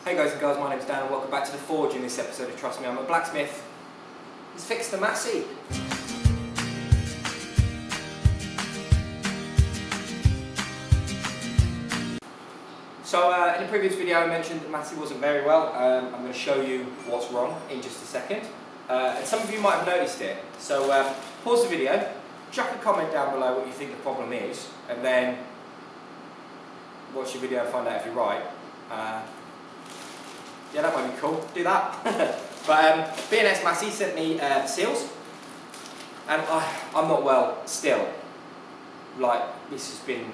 Hey guys and girls, my name's Dan and welcome back to The Forge. In this episode of Trust Me, I'm a blacksmith. He's fixed the Massey. So in the previous video I mentioned that Massey wasn't very well. I'm going to show you what's wrong in just a second. And some of you might have noticed it. So pause the video, chuck a comment down below what you think the problem is, and then watch the video and find out if you're right. Yeah, that might be cool. Do that. But B&S Massey sent me seals, and I'm not well still. Like, this has been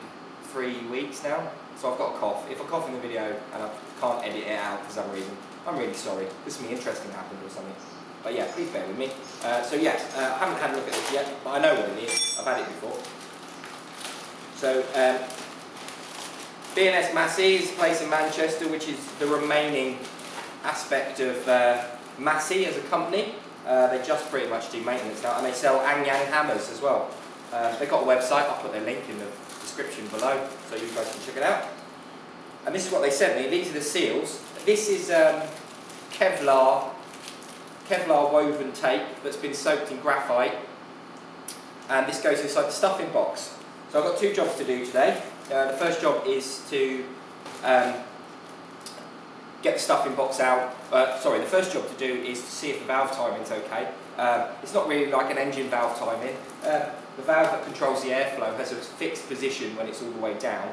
3 weeks now, so I've got a cough. If I cough in the video and I can't edit it out for some reason, I'm really sorry. This is something interesting happened or something. But yeah, please bear with me. So yeah, I haven't had a look at this yet, but I know what it is. I've had it before. So B&S Massey is a place in Manchester which is the remaining aspect of Massey as a company. They just pretty much do maintenance now, and they sell Anyang hammers as well. They've got a website. I'll put their link in the description below so you guys can check it out. And this is what they sent me. These are the seals. This is Kevlar woven tape that's been soaked in graphite, and this goes inside the stuffing box. So I've got two jobs to do today. The first job is to get the stuffing box out. Sorry, the first job to do is to see if the valve timing's okay. It's not really like an engine valve timing. The valve that controls the airflow has a fixed position when it's all the way down.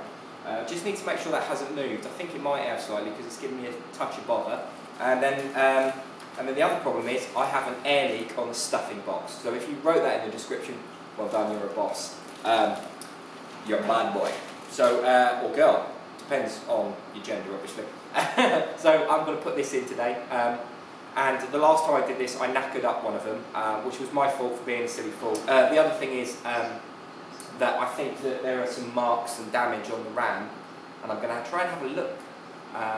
Just need to make sure that hasn't moved. I think it might have slightly because it's giving me a touch of bother. And then the other problem is I have an air leak on the stuffing box. So if you wrote that in the description, well done, you're a boss. You're a bad boy. So, or girl, depends on your gender obviously. So I'm going to put this in today. And the last time I did this, I knackered up one of them, which was my fault for being a silly fool. The other thing is that I think that there are some marks and damage on the ram, and I'm going to try and have a look,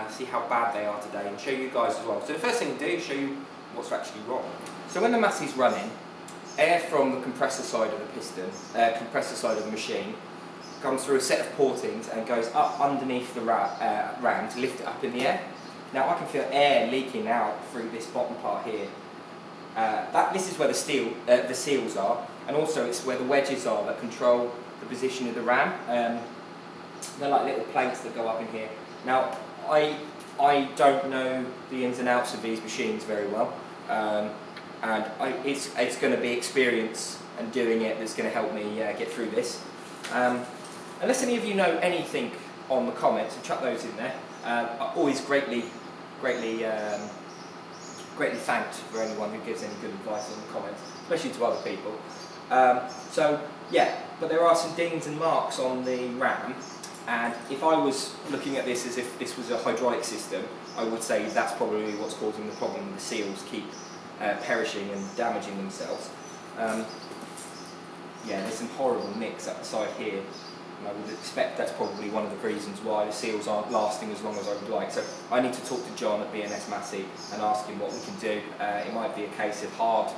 see how bad they are today, and show you guys as well. So the first thing to do is show you what's actually wrong. So when the Massey's running, air from the compressor side of the piston, compressor side of the machine, comes through a set of portings and goes up underneath the ram to lift it up in the air. Now I can feel air leaking out through this bottom part here. This is where the seals are, and also it's where the wedges are that control the position of the ram. They're like little planks that go up in here. Now I don't know the ins and outs of these machines very well, and it's going to be experience and doing it that's going to help me get through this. Unless any of you know anything on the comments, chuck those in there. I'm always greatly thanked for anyone who gives any good advice in the comments, especially to other people. So yeah, but there are some dings and marks on the ram, and if I was looking at this as if this was a hydraulic system, I would say that's probably what's causing the problem. The seals keep perishing and damaging themselves. Yeah, there's some horrible nicks up the side here. I would expect that's probably one of the reasons why the seals aren't lasting as long as I would like. So I need to talk to John at B&S Massey and ask him what we can do. It might be a case of hard.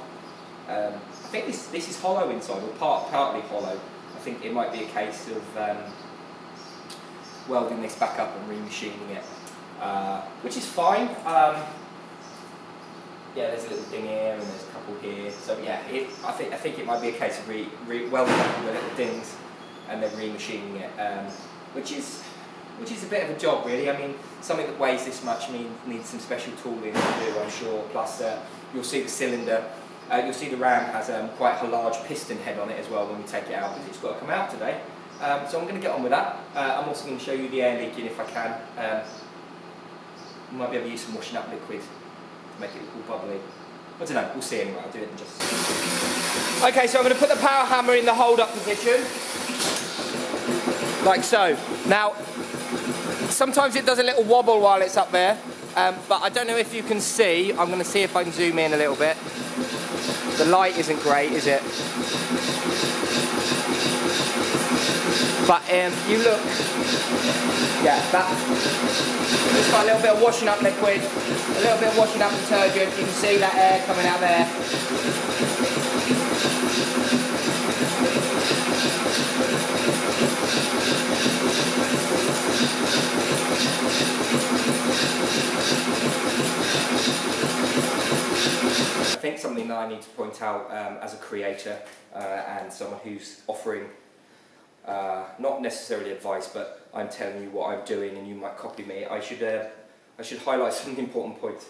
I think this is hollow inside, or partly hollow. I think it might be a case of welding this back up and remachining it, which is fine. Yeah, there's a little ding here and there's a couple here. So yeah, I think it might be a case of welding up the little dings and then remachining it, which is a bit of a job really. I mean, something that weighs this much needs some special tooling to do, I'm sure. Plus, you'll see the cylinder, you'll see the ram has quite a large piston head on it as well when we take it out, because it's got to come out today. So I'm going to get on with that. I'm also going to show you the air leaking if I can. You might be able to use some washing up liquid to make it look all bubbly. I don't know, we'll see anyway, I'll do it in just a second. Okay, so I'm going to put the power hammer in the hold up position, like so. Now, sometimes it does a little wobble while it's up there, but I don't know if you can see. I'm going to see if I can zoom in a little bit. The light isn't great, is it? But you look, yeah, it's got a little bit of washing up liquid, a little bit of washing up detergent. You can see that air coming out there. something that I need to point out as a creator and someone who's offering not necessarily advice, but I'm telling you what I'm doing and you might copy me. I should highlight some important points.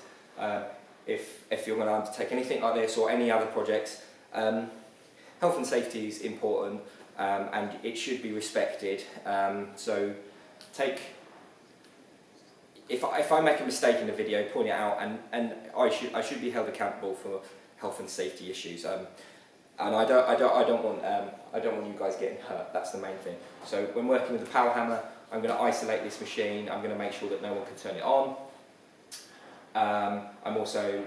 If you're going to undertake anything like this or any other projects, health and safety is important and it should be respected. So if I make a mistake in the video, point it out, and I should be held accountable for health and safety issues. And I don't want you guys getting hurt. That's the main thing. So when working with the power hammer, I'm going to isolate this machine. I'm going to make sure that no one can turn it on. I'm also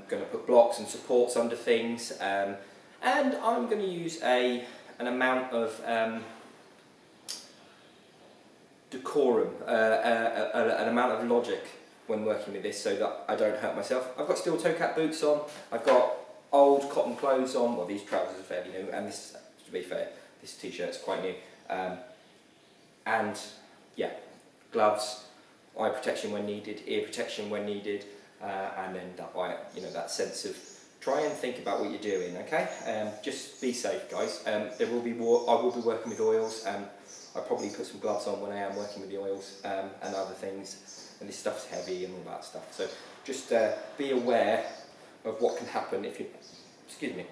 going to put blocks and supports under things, and I'm going to use an amount of decorum, an amount of logic when working with this, so that I don't hurt myself. I've got steel toe cap boots on. I've got old cotton clothes on. Well, these trousers are fairly new, and this, to be fair, this t-shirt's quite new. And yeah, gloves, eye protection when needed, ear protection when needed, and then that sense of try and think about what you're doing. Okay, just be safe, guys. I will be working with oils. I probably put some gloves on when I am working with the oils and other things. And this stuff's heavy and all that stuff. So just be aware of what can happen if you. Excuse me.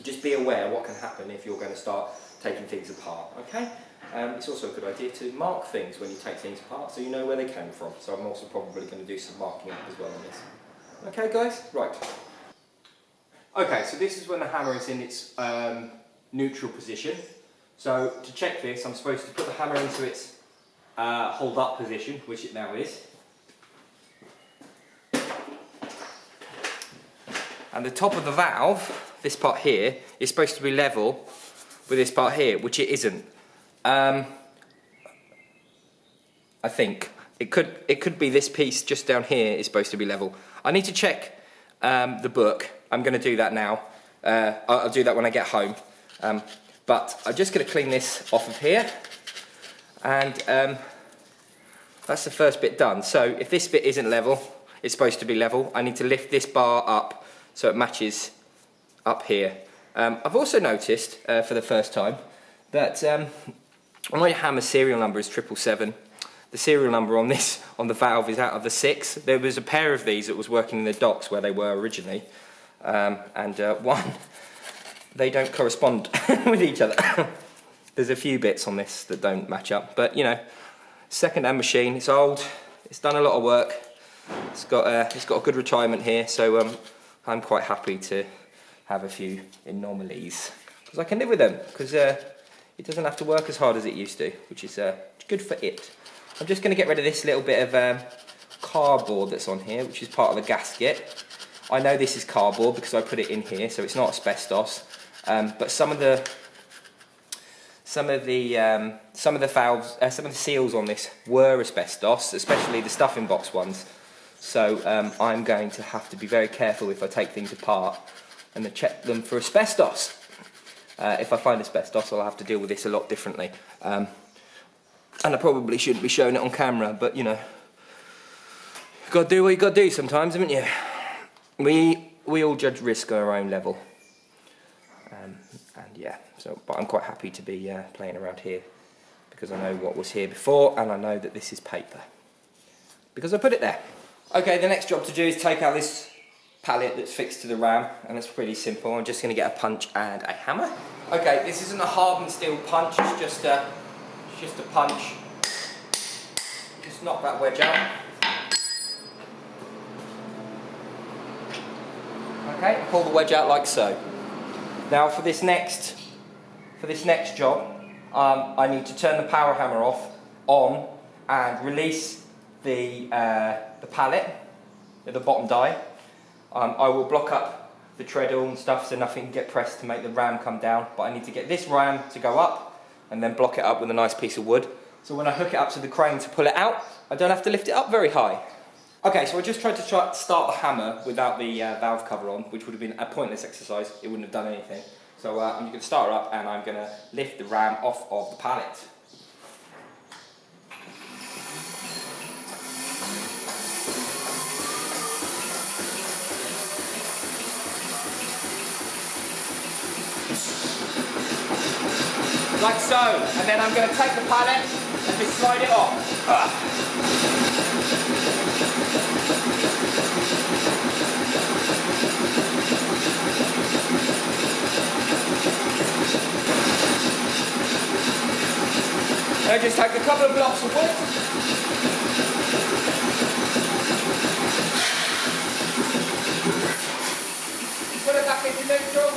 Just be aware what can happen if you're going to start taking things apart. Okay. It's also a good idea to mark things when you take things apart, so you know where they came from. So I'm also probably going to do some marking up as well on this. Okay, guys. Right. Okay. So this is when the hammer is in its neutral position. So to check this, I'm supposed to put the hammer into its hold up position, which it now is. And the top of the valve, this part here, is supposed to be level with this part here, which it isn't. I think it could be this piece just down here is supposed to be level. I need to check the book. I'm going to do that now. I'll do that when I get home. But I'm just going to clean this off of here, and that's the first bit done. So if this bit isn't level, it's supposed to be level. I need to lift this bar up so it matches up here. I've also noticed for the first time that my hammer serial number is 777. The serial number on the valve is out of the 6. There was a pair of these that was working in the docks where they were originally, and one, they don't correspond with each other. There's a few bits on this that don't match up, but you know, second-hand machine. It's old. It's done a lot of work. It's got a good retirement here, so I'm quite happy to have a few anomalies because I can live with them, because it doesn't have to work as hard as it used to, which is good for it. I'm just going to get rid of this little bit of cardboard that's on here, which is part of the gasket. I know this is cardboard because I put it in here, so it's not asbestos. But some of the valves, some of the seals on this were asbestos, especially the stuffing box ones. So I'm going to have to be very careful if I take things apart and then check them for asbestos. If I find asbestos, I'll have to deal with this a lot differently. And I probably shouldn't be showing it on camera, but you know, you've got to do what you've got to do sometimes, haven't you? We all judge risk at our own level. And yeah, but I'm quite happy to be playing around here because I know what was here before, and I know that this is paper because I put it there. Okay, the next job to do is take out this pallet that's fixed to the ram, and it's pretty simple. I'm just going to get a punch and a hammer. Okay, this isn't a hardened steel punch, it's just a punch. Just knock that wedge out. Okay, pull the wedge out like so. Now for this next job, I need to turn the power hammer on, and release the pallet at the bottom die. I will block up the treadle and stuff so nothing can get pressed to make the ram come down, but I need to get this ram to go up and then block it up with a nice piece of wood. So when I hook it up to the crane to pull it out, I don't have to lift it up very high. Okay, so I just tried to start the hammer without the valve cover on, which would have been a pointless exercise. It wouldn't have done anything. So I'm going to start her up, and I'm going to lift the ram off of the pallet. like so. And then I'm going to take the pallet and just slide it off. I just take a couple of blocks of wood. Put it back into neutral.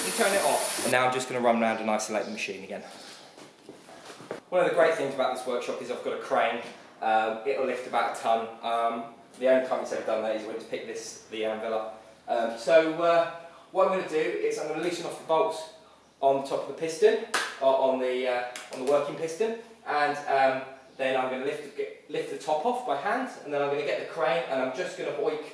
And turn it off. And now I'm just going to run around and isolate the machine again. One of the great things about this workshop is I've got a crane. It'll lift about a ton. The only time it's ever done that is when it's picked the anvil up. What I'm going to do is I'm going to loosen off the bolts on top of the piston, on the working piston, and then I'm going to lift the top off by hand, and then I'm going to get the crane and I'm just going to hoik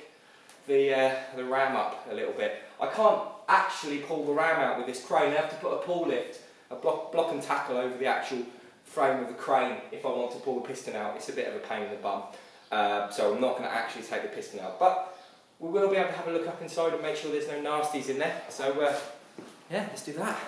the ram up a little bit. I can't actually pull the ram out with this crane. I have to put a pull lift, a block and tackle over the actual frame of the crane if I want to pull the piston out. It's a bit of a pain in the bum, so I'm not going to actually take the piston out, but we will be able to have a look up inside and make sure there's no nasties in there. So yeah, let's do that.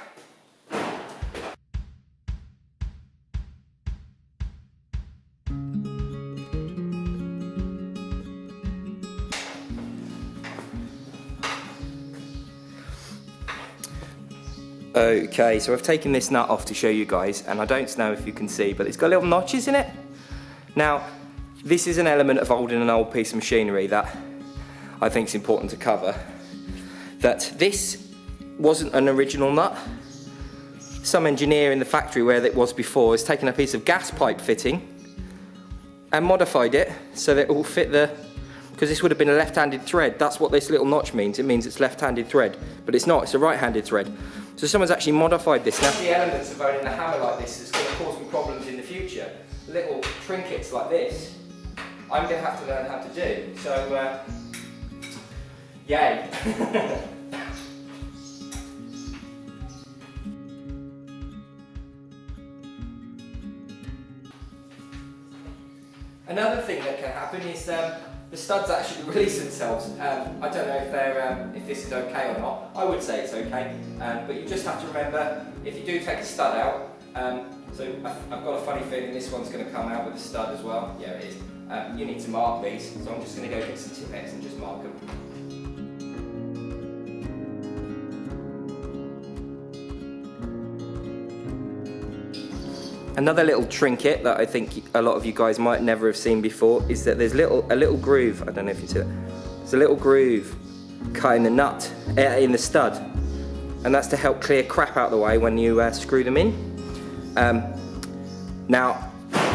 Okay, so I've taken this nut off to show you guys, and I don't know if you can see, but it's got little notches in it. Now, this is an element of holding an old piece of machinery that I think is important to cover. That this wasn't an original nut. Some engineer in the factory where it was before has taken a piece of gas pipe fitting and modified it so that it will fit because this would have been a left-handed thread. That's what this little notch means. It means it's left-handed thread, but it's not, it's a right-handed thread. So someone's actually modified this. Now, the elements of owning a hammer like this is going to cause me problems in the future. Little trinkets like this, I'm going to have to learn how to do. So, yay. Another thing that can happen is the studs actually release themselves. I don't know if this is okay or not. I would say it's okay, but you just have to remember if you do take a stud out. So I've got a funny feeling this one's going to come out with a stud as well. Yeah, it is. You need to mark these, so I'm just going to go get some Tipp-Ex and just mark them. Another little trinket that I think a lot of you guys might never have seen before is that there's a little groove. I don't know if you can see that. There's a little groove cut in the nut, in the stud, and that's to help clear crap out of the way when you screw them in. Now,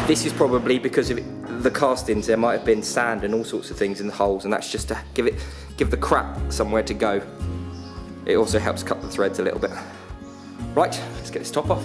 this is probably because of the castings. There might have been sand and all sorts of things in the holes, and that's just to give the crap somewhere to go. It also helps cut the threads a little bit. Right, let's get this top off.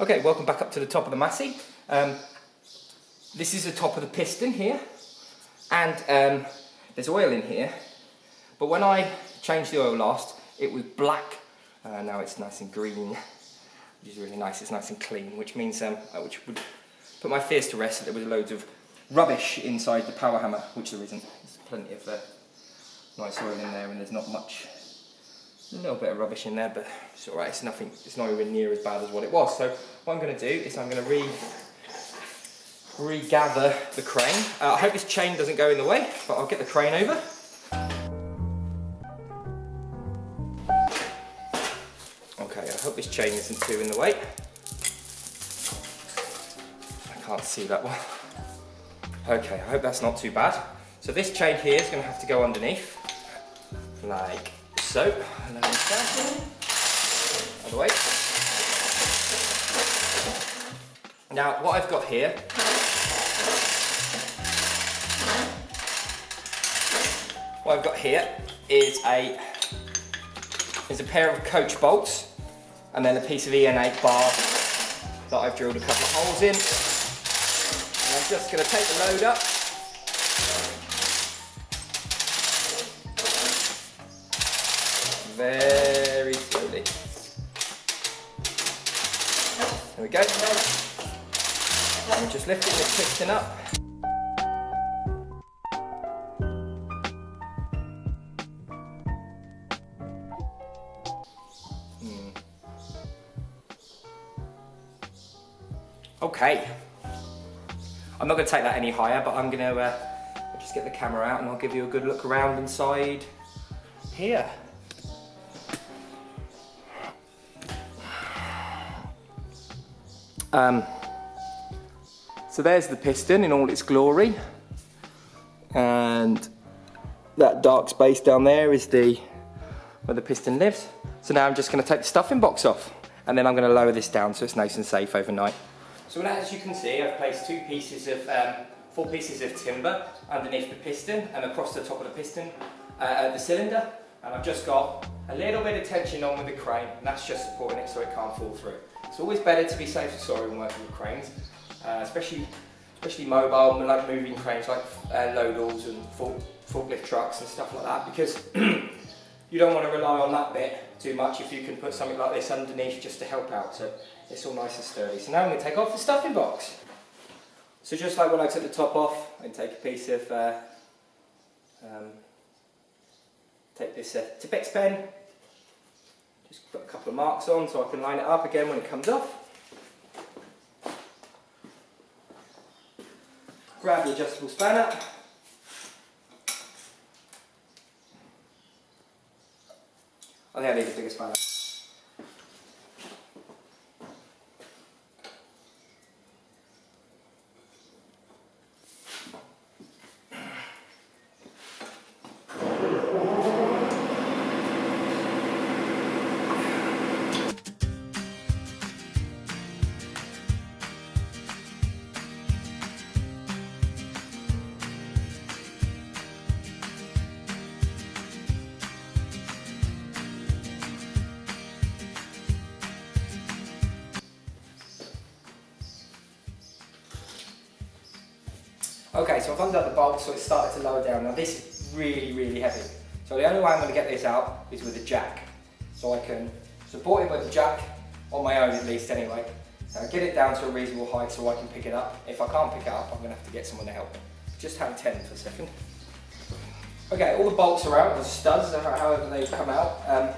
Okay, welcome back up to the top of the Massey. This is the top of the piston here, and there's oil in here, but when I changed the oil last, it was black. Now it's nice and green, which is really nice. It's nice and clean, which means which would put my fears to rest that there was loads of rubbish inside the power hammer, which there isn't. There's plenty of nice oil in there, and there's not much. A little bit of rubbish in there, but it's alright. It's nothing. It's not even near as bad as what it was. So what I'm going to do is I'm going to regather the crane. I hope this chain doesn't go in the way, but I'll get the crane over. Okay, I hope this chain isn't too in the way. I can't see that well. Okay, I hope that's not too bad. So this chain here is going to have to go underneath, like so. And then out of the way. Now, what I've got here is a is a pair of coach bolts and then a piece of EN8 bar that I've drilled a couple of holes in. And I'm just going to take the load up. Very slowly. There we go. I'm just lifting this piston up. Okay. I'm not going to take that any higher, but I'm going to just get the camera out and I'll give you a good look around inside here. So there's the piston in all its glory, and that dark space down there is where the piston lives. So now I'm just going to take the stuffing box off, and then I'm going to lower this down so it's nice and safe overnight. So now, as you can see, I've placed four pieces of timber underneath the piston and across the top of the piston, the cylinder, and I've just got a little bit of tension on with the crane, and that's just supporting it so it can't fall through. It's always better to be safe than sorry when working with cranes, especially mobile, like moving cranes, like load-alls and forklift trucks and stuff like that, because you don't want to rely on that bit too much if you can put something like this underneath just to help out, so it's all nice and sturdy. So now I'm going to take off the stuffing box. So just like when I took the top off, I take a piece of, take this Tipex pen, just put a couple of marks on so I can line it up again when it comes off. Grab the adjustable spanner. I think I need a bigger spanner. Okay, so I've undone the bolt so it's started to lower down. Now this is really, really heavy. So the only way I'm going to get this out is with a jack. So I can support it with a jack, on my own at least anyway. Get it down to a reasonable height so I can pick it up. If I can't pick it up, I'm going to have to get someone to help me. Just hang 10 for a second. Okay, all the bolts are out, the studs, however they come out.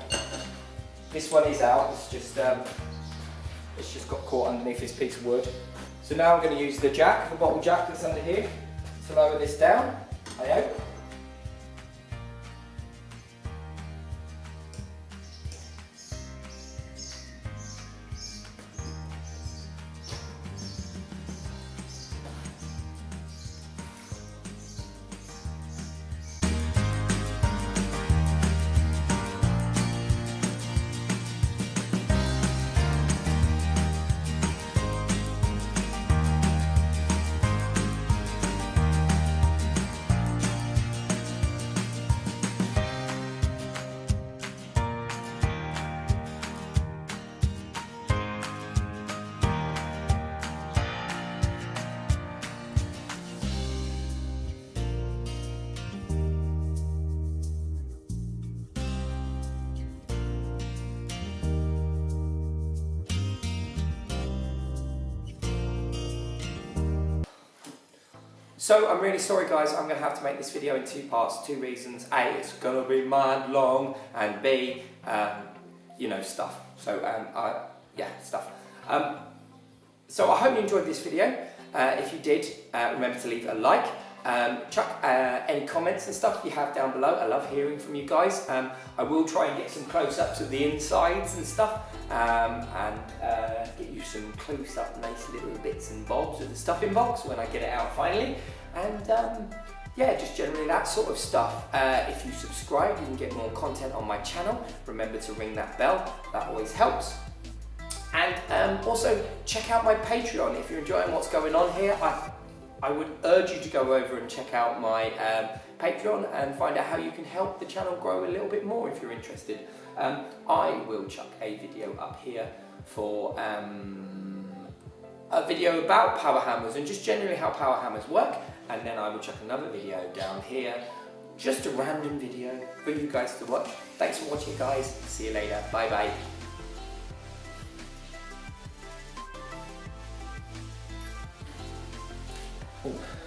This one is out, it's just got caught underneath this piece of wood. So now I'm going to use the jack, the bottle jack that's under here, to lower this down, I hope. So I'm really sorry guys, I'm going to have to make this video in two parts, two reasons. A, it's going to be mad long, and B, you know, stuff. So yeah, stuff. So I hope you enjoyed this video. If you did, remember to leave a like. Chuck any comments and stuff you have down below. I love hearing from you guys. I will try and get some close-ups of the insides and stuff, and get you some close-up nice little bits and bobs of the stuffing box when I get it out finally. And yeah, just generally that sort of stuff. If you subscribe, you can get more content on my channel. Remember to ring that bell, that always helps. And also check out my Patreon if you're enjoying what's going on here. I would urge you to go over and check out my Patreon and find out how you can help the channel grow a little bit more if you're interested. I will chuck a video up here for a video about power hammers and just generally how power hammers work, and then I will chuck another video down here, just a random video for you guys to watch. Thanks for watching, guys. See you later. Bye bye. Ooh.